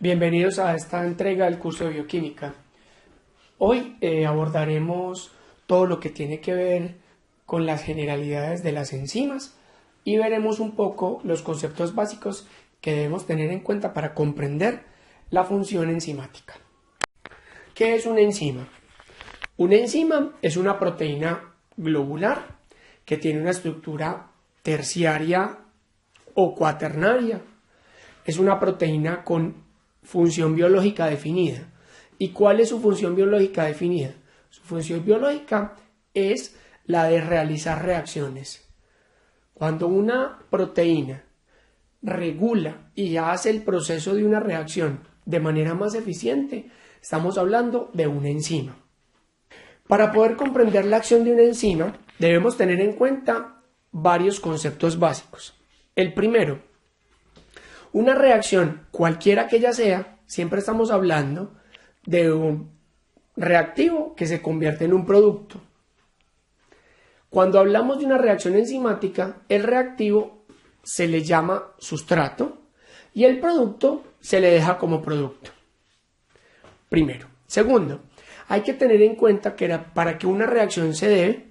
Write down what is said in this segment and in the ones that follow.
Bienvenidos a esta entrega del curso de bioquímica. Hoy abordaremos todo lo que tiene que ver con las generalidades de las enzimas y veremos un poco los conceptos básicos que debemos tener en cuenta para comprender la función enzimática. ¿Qué es una enzima? Una enzima es una proteína globular que tiene una estructura terciaria o cuaternaria. Es una proteína con función biológica definida. ¿Y cuál es su función biológica definida? Su función biológica es la de realizar reacciones. Cuando una proteína regula y hace el proceso de una reacción de manera más eficiente, estamos hablando de una enzima. Para poder comprender la acción de una enzima, debemos tener en cuenta varios conceptos básicos. El primero, una reacción, cualquiera que ella sea, siempre estamos hablando de un reactivo que se convierte en un producto. Cuando hablamos de una reacción enzimática, el reactivo se le llama sustrato y el producto se le deja como producto. Primero. Segundo, hay que tener en cuenta que para que una reacción se dé,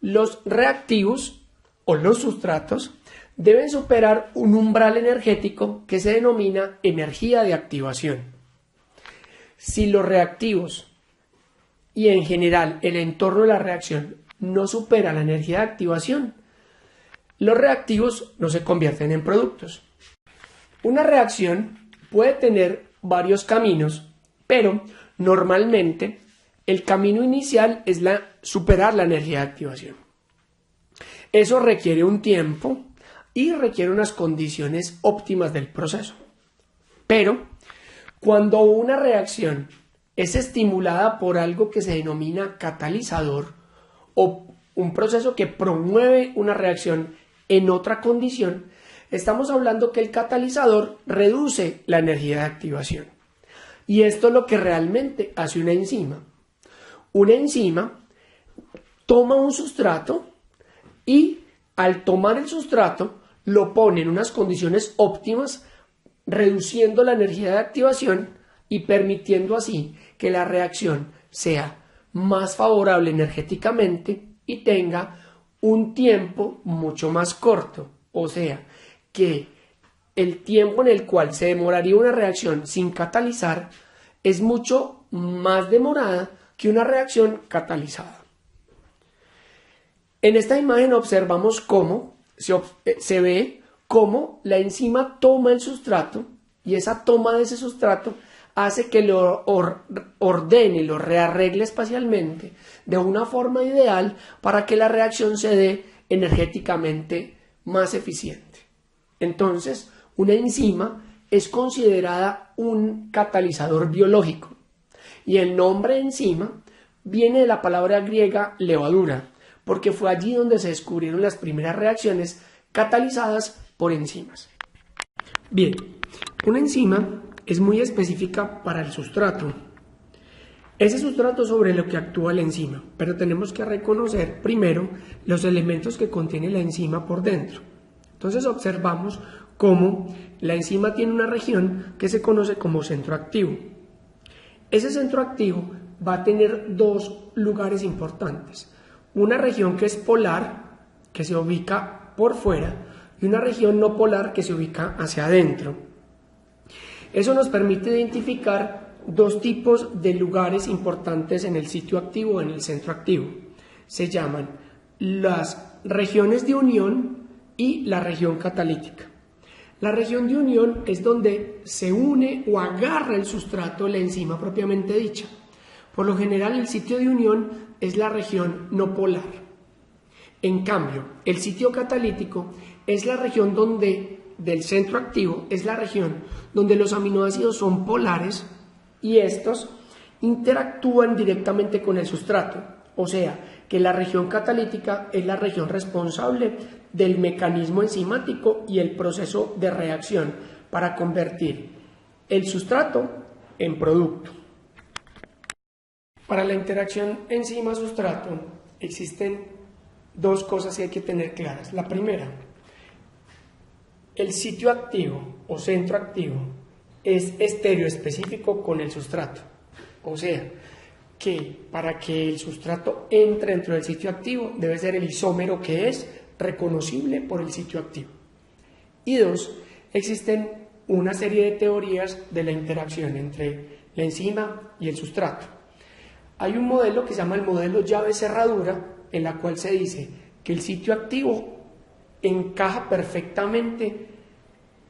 los reactivos o los sustratos deben superar un umbral energético que se denomina energía de activación. Si los reactivos y en general el entorno de la reacción no supera la energía de activación, los reactivos no se convierten en productos. Una reacción puede tener varios caminos, pero normalmente el camino inicial es superar la energía de activación. Eso requiere un tiempo y requiere unas condiciones óptimas del proceso. Pero cuando una reacción es estimulada por algo que se denomina catalizador o un proceso que promueve una reacción en otra condición, estamos hablando que el catalizador reduce la energía de activación. Y esto es lo que realmente hace una enzima. Una enzima toma un sustrato y al tomar el sustrato lo pone en unas condiciones óptimas, reduciendo la energía de activación y permitiendo así que la reacción sea más favorable energéticamente y tenga un tiempo mucho más corto. O sea, que el tiempo en el cual se demoraría una reacción sin catalizar es mucho más demorada que una reacción catalizada. En esta imagen observamos cómo se ve cómo la enzima toma el sustrato y esa toma de ese sustrato hace que lo ordene, lo rearregle espacialmente de una forma ideal para que la reacción se dé energéticamente más eficiente. Entonces, una enzima es considerada un catalizador biológico y el nombre enzima viene de la palabra griega levadura, porque fue allí donde se descubrieron las primeras reacciones catalizadas por enzimas. Bien, una enzima es muy específica para el sustrato. Ese sustrato sobre lo que actúa la enzima, pero tenemos que reconocer primero los elementos que contiene la enzima por dentro. Entonces observamos cómo la enzima tiene una región que se conoce como centro activo. Ese centro activo va a tener dos lugares importantes. Una región que es polar, que se ubica por fuera, y una región no polar que se ubica hacia adentro. Eso nos permite identificar dos tipos de lugares importantes en el sitio activo o en el centro activo. Se llaman las regiones de unión y la región catalítica. La región de unión es donde se une o agarra el sustrato, la enzima propiamente dicha. Por lo general, el sitio de unión es la región no polar. En cambio, el sitio catalítico es la región del centro activo, es la región donde los aminoácidos son polares y estos interactúan directamente con el sustrato. O sea, que la región catalítica es la región responsable del mecanismo enzimático y el proceso de reacción para convertir el sustrato en producto. Para la interacción enzima-sustrato existen dos cosas que hay que tener claras. La primera, el sitio activo o centro activo es estereoespecífico con el sustrato. O sea, que para que el sustrato entre dentro del sitio activo debe ser el isómero que es reconocible por el sitio activo. Y dos, existen una serie de teorías de la interacción entre la enzima y el sustrato. Hay un modelo que se llama el modelo llave-cerradura, en la cual se dice que el sitio activo encaja perfectamente,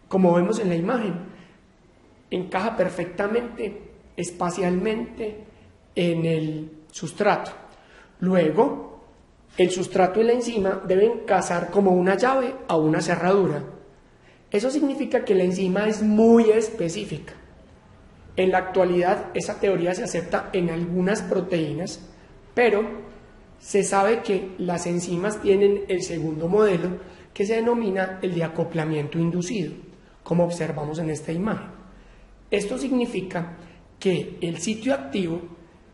como vemos en la imagen, encaja perfectamente espacialmente en el sustrato. Luego, el sustrato y la enzima deben casar como una llave a una cerradura. Eso significa que la enzima es muy específica. En la actualidad, esa teoría se acepta en algunas proteínas, pero se sabe que las enzimas tienen el segundo modelo, que se denomina el de acoplamiento inducido, como observamos en esta imagen. Esto significa que el sitio activo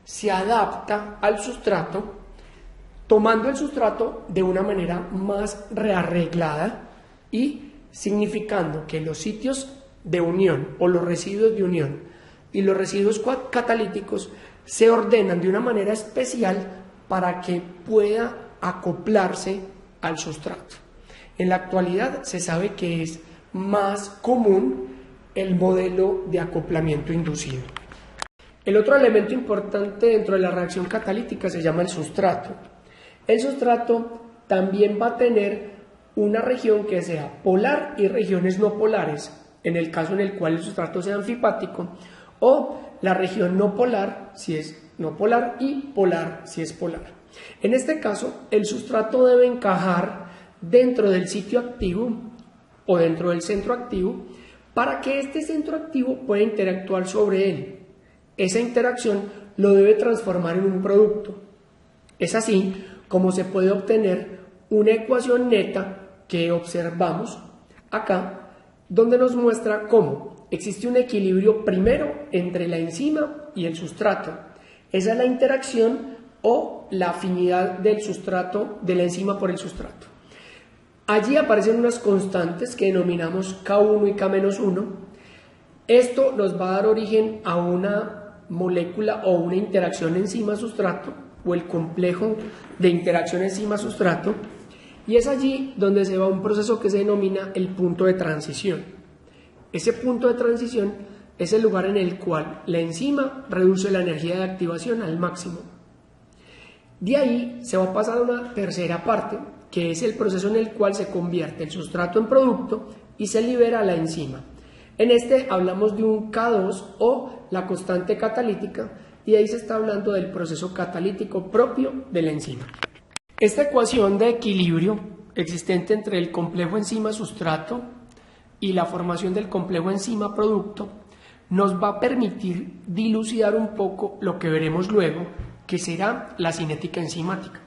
se adapta al sustrato, tomando el sustrato de una manera más rearreglada y significando que los sitios de unión o los residuos de unión y los residuos catalíticos se ordenan de una manera especial para que pueda acoplarse al sustrato. En la actualidad se sabe que es más común el modelo de acoplamiento inducido. El otro elemento importante dentro de la reacción catalítica se llama el sustrato. El sustrato también va a tener una región que sea polar y regiones no polares, en el caso en el cual el sustrato sea anfipático, o la región no polar si es no polar y polar si es polar. En este caso, el sustrato debe encajar dentro del sitio activo o dentro del centro activo para que este centro activo pueda interactuar sobre él. Esa interacción lo debe transformar en un producto. Es así como se puede obtener una ecuación neta que observamos acá, donde nos muestra cómo existe un equilibrio primero entre la enzima y el sustrato. Esa es la interacción o la afinidad del sustrato, de la enzima por el sustrato. Allí aparecen unas constantes que denominamos K1 y K-1. Esto nos va a dar origen a una molécula o una interacción enzima-sustrato o el complejo de interacción enzima-sustrato, y es allí donde se va un proceso que se denomina el punto de transición. Ese punto de transición es el lugar en el cual la enzima reduce la energía de activación al máximo. De ahí se va a pasar a una tercera parte, que es el proceso en el cual se convierte el sustrato en producto y se libera la enzima. En este hablamos de un K2 o la constante catalítica, y ahí se está hablando del proceso catalítico propio de la enzima. Esta ecuación de equilibrio existente entre el complejo enzima-sustrato y la formación del complejo enzima-producto nos va a permitir dilucidar un poco lo que veremos luego, que será la cinética enzimática.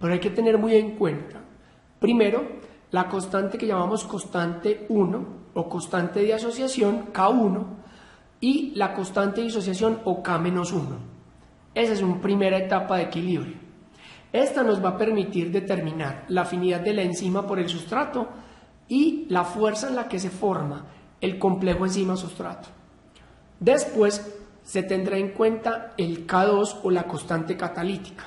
Pero hay que tener muy en cuenta, primero, la constante que llamamos constante 1 o constante de asociación K1 y la constante de disociación o K-1. Esa es una primera etapa de equilibrio. Esta nos va a permitir determinar la afinidad de la enzima por el sustrato y la fuerza en la que se forma el complejo enzima-sustrato. Después se tendrá en cuenta el K2 o la constante catalítica.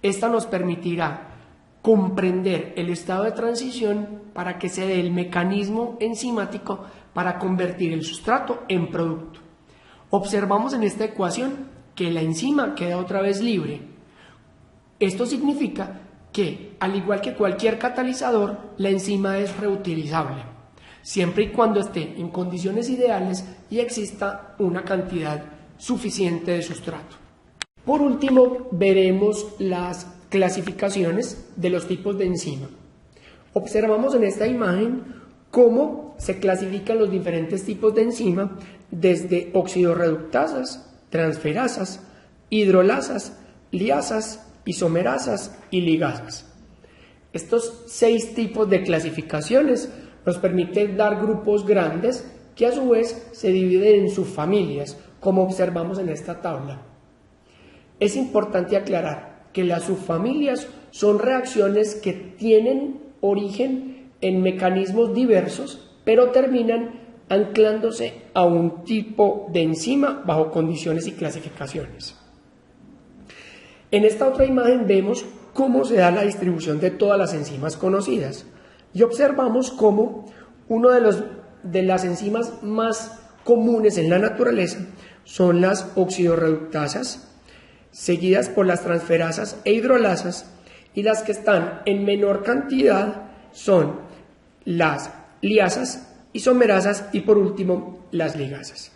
Esta nos permitirá comprender el estado de transición para que se dé el mecanismo enzimático para convertir el sustrato en producto. Observamos en esta ecuación que la enzima queda otra vez libre. Esto significa que, al igual que cualquier catalizador, la enzima es reutilizable, siempre y cuando esté en condiciones ideales y exista una cantidad suficiente de sustrato. Por último, veremos las clasificaciones de los tipos de enzima. Observamos en esta imagen cómo se clasifican los diferentes tipos de enzima, desde oxidorreductasas, transferasas, hidrolasas, liasas, isomerasas y ligasas. Estos 6 tipos de clasificaciones nos permiten dar grupos grandes que a su vez se dividen en subfamilias, como observamos en esta tabla. Es importante aclarar que las subfamilias son reacciones que tienen origen en mecanismos diversos, pero terminan anclándose a un tipo de enzima bajo condiciones y clasificaciones. En esta otra imagen vemos cómo se da la distribución de todas las enzimas conocidas y observamos cómo uno de las enzimas más comunes en la naturaleza son las oxidorreductasas, seguidas por las transferasas e hidrolasas, y las que están en menor cantidad son las liasas, isomerasas y por último las ligasas.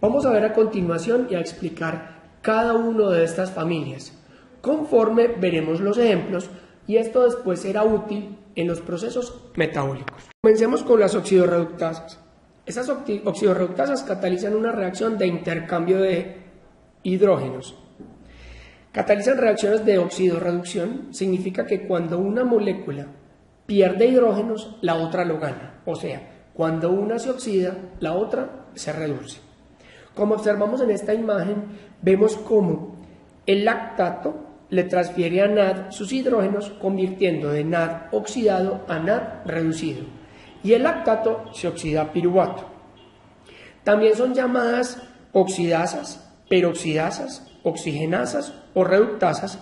Vamos a ver a continuación y a explicar cada una de estas familias. Conforme veremos los ejemplos y esto después será útil en los procesos metabólicos. Comencemos con las oxidorreductasas. Estas oxidorreductasas catalizan una reacción de intercambio de hidrógenos. Catalizan reacciones de oxidorreducción, significa que cuando una molécula pierde hidrógenos, la otra lo gana. O sea, cuando una se oxida, la otra se reduce. Como observamos en esta imagen, vemos cómo el lactato le transfiere a NAD sus hidrógenos, convirtiendo de NAD oxidado a NAD reducido. Y el lactato se oxida a piruvato. También son llamadas oxidasas, peroxidasas, oxigenasas o reductasas,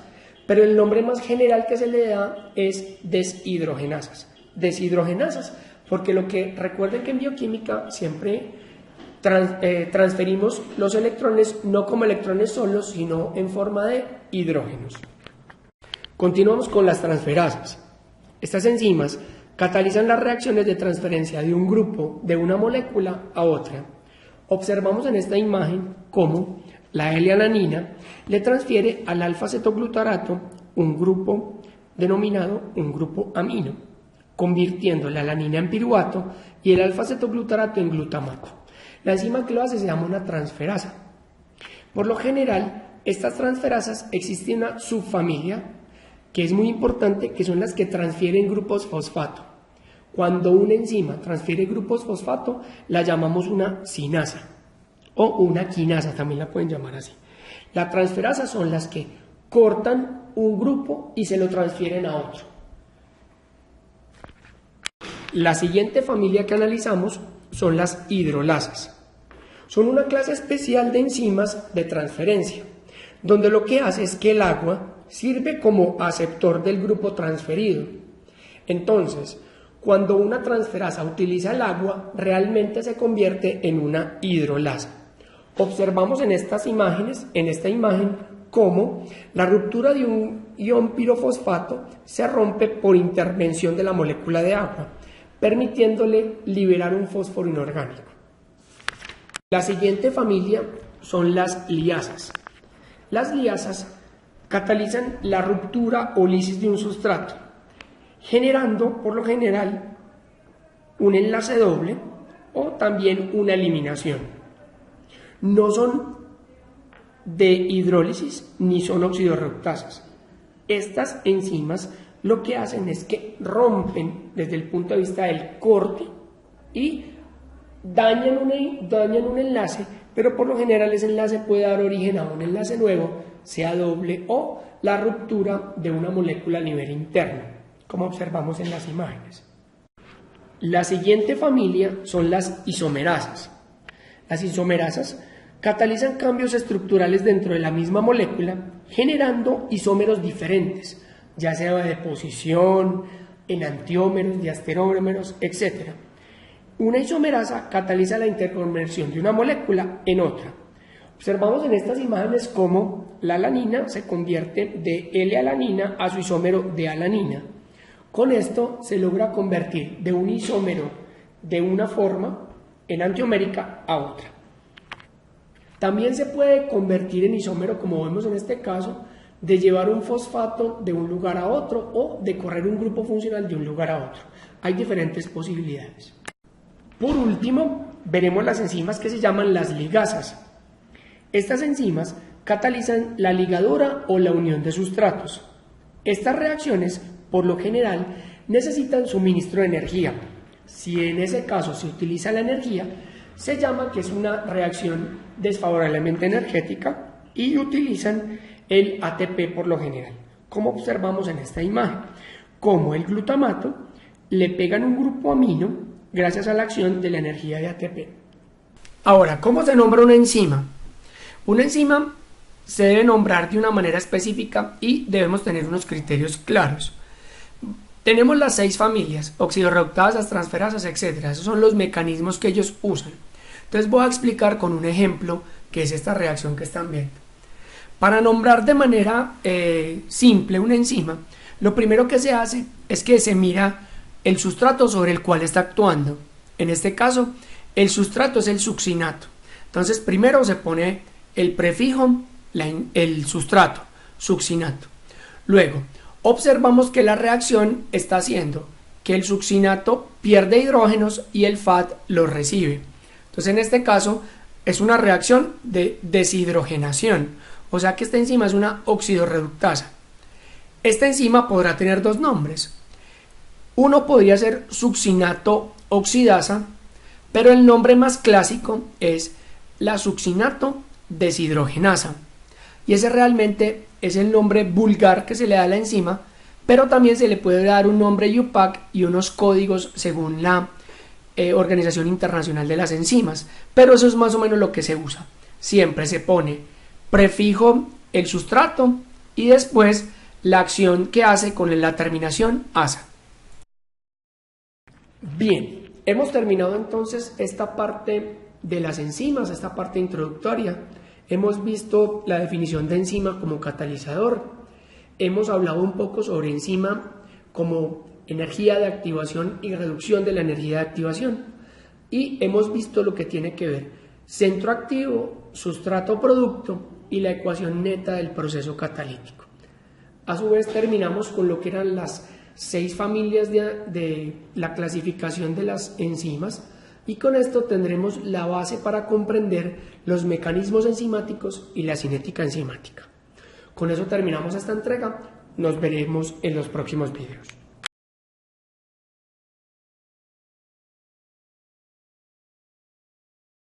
pero el nombre más general que se le da es deshidrogenasas. Deshidrogenasas, porque recuerden que en bioquímica siempre transferimos los electrones no como electrones solos, sino en forma de hidrógenos. Continuamos con las transferasas. Estas enzimas catalizan las reacciones de transferencia de un grupo de una molécula a otra. Observamos en esta imagen cómo la L-alanina le transfiere al alfa-cetoglutarato un grupo denominado un grupo amino, convirtiendo la alanina en piruvato y el alfa-cetoglutarato en glutamato. La enzima que lo hace se llama una transferasa. Por lo general, estas transferasas existe una subfamilia que es muy importante, que son las que transfieren grupos fosfato. Cuando una enzima transfiere grupos fosfato, la llamamos una sinasa o una quinasa, también la pueden llamar así. Las transferasas son las que cortan un grupo y se lo transfieren a otro. La siguiente familia que analizamos son las hidrolasas. Son una clase especial de enzimas de transferencia, donde lo que hace es que el agua sirve como aceptor del grupo transferido. Entonces, cuando una transferasa utiliza el agua, realmente se convierte en una hidrolasa. Observamos en estas imágenes, en esta imagen, cómo la ruptura de un ion pirofosfato se rompe por intervención de la molécula de agua, permitiéndole liberar un fósforo inorgánico. La siguiente familia son las liasas. Las liasas catalizan la ruptura o lisis de un sustrato, generando por lo general un enlace doble o también una eliminación. No son de hidrólisis ni son oxidorreductasas. Estas enzimas lo que hacen es que rompen desde el punto de vista del corte y dañan un enlace, pero por lo general ese enlace puede dar origen a un enlace nuevo, sea doble o la ruptura de una molécula a nivel interno, como observamos en las imágenes. La siguiente familia son las isomerasas. Las isomerasas catalizan cambios estructurales dentro de la misma molécula, generando isómeros diferentes, ya sea de posición, enantiómeros, diastereómeros, etc. Una isomerasa cataliza la interconversión de una molécula en otra. Observamos en estas imágenes cómo la alanina se convierte de L-alanina a su isómero de alanina. Con esto se logra convertir de un isómero de una forma enantiomérica a otra. También se puede convertir en isómero, como vemos en este caso, de llevar un fosfato de un lugar a otro o de correr un grupo funcional de un lugar a otro. Hay diferentes posibilidades. Por último, veremos las enzimas que se llaman las ligasas. Estas enzimas catalizan la ligadura o la unión de sustratos. Estas reacciones, por lo general, necesitan suministro de energía. Si en ese caso se utiliza la energía, se llama que es una reacción desfavorablemente energética y utilizan el ATP por lo general, como observamos en esta imagen. Como el glutamato, le pegan un grupo amino gracias a la acción de la energía de ATP. Ahora, ¿cómo se nombra una enzima? Una enzima se debe nombrar de una manera específica y debemos tener unos criterios claros. Tenemos las 6 familias, oxidorreductasas, transferasas, etc. Esos son los mecanismos que ellos usan. Entonces voy a explicar con un ejemplo que es esta reacción que están viendo. Para nombrar de manera simple una enzima, lo primero que se hace es que se mira el sustrato sobre el cual está actuando. En este caso, el sustrato es el succinato. Entonces primero se pone el prefijo, el sustrato, succinato. Luego, observamos que la reacción está haciendo que el succinato pierde hidrógenos y el FAD los recibe. Entonces en este caso es una reacción de deshidrogenación, o sea que esta enzima es una oxidorreductasa. Esta enzima podrá tener 2 nombres. Uno podría ser succinato oxidasa, pero el nombre más clásico es la succinato deshidrogenasa. Y ese realmente es el nombre vulgar que se le da a la enzima, pero también se le puede dar un nombre UPAC y unos códigos según la Organización Internacional de las Enzimas, pero eso es más o menos lo que se usa. Siempre se pone prefijo el sustrato y después la acción que hace con la terminación asa. Bien, hemos terminado entonces esta parte de las enzimas, esta parte introductoria. Hemos visto la definición de enzima como catalizador, hemos hablado un poco sobre enzima como energía de activación y reducción de la energía de activación y hemos visto lo que tiene que ver centro activo, sustrato producto y la ecuación neta del proceso catalítico. A su vez terminamos con lo que eran las 6 familias de la clasificación de las enzimas. Y con esto tendremos la base para comprender los mecanismos enzimáticos y la cinética enzimática. Con eso terminamos esta entrega. Nos veremos en los próximos videos.